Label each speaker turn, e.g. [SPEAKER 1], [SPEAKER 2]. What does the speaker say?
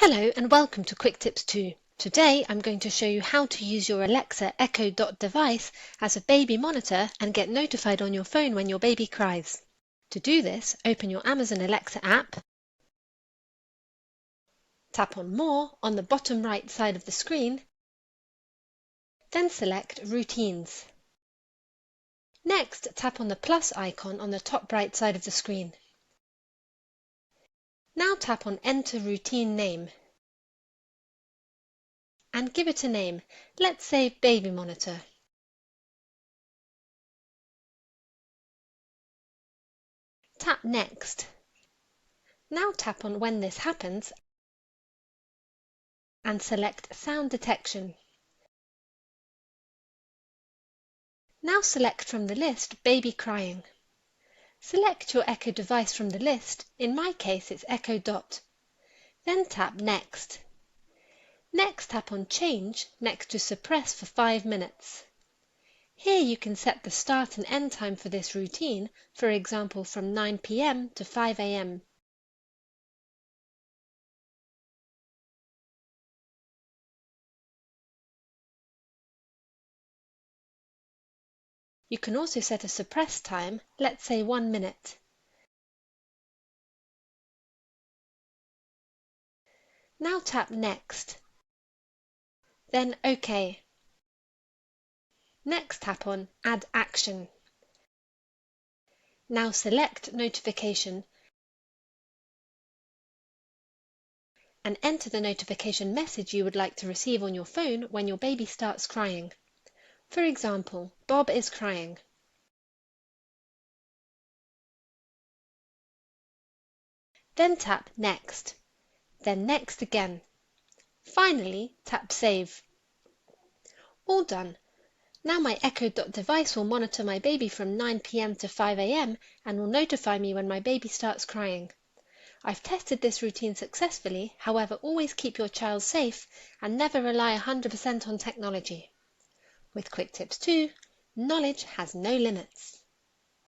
[SPEAKER 1] Hello and welcome to Quick Tips 2. Today I'm going to show you how to use your Alexa Echo Dot device as a baby monitor and get notified on your phone when your baby cries. To do this, open your Amazon Alexa app, tap on More on the bottom right side of the screen, then select Routines. Next, tap on the plus icon on the top right side of the screen. Now tap on Enter Routine Name and give it a name. Let's say Baby Monitor. Tap Next. Now tap on When this happens and select Sound Detection. Now select from the list Baby Crying. Select your Echo device from the list, in my case it's Echo Dot. Then tap Next. Next tap on Change next to Suppress for 5 minutes. Here you can set the start and end time for this routine, for example from 9 p.m. to 5 a.m. You can also set a suppress time, let's say 1 minute. Now tap Next. Then OK. Next tap on Add Action. Now select Notification and enter the notification message you would like to receive on your phone when your baby starts crying. For example, Bob is crying. Then tap Next. Then Next again. Finally, tap Save. All done. Now my Echo Dot device will monitor my baby from 9 p.m. to 5 a.m. and will notify me when my baby starts crying. I've tested this routine successfully, however always keep your child safe and never rely 100% on technology. With Quick Tips 2, knowledge has no limits.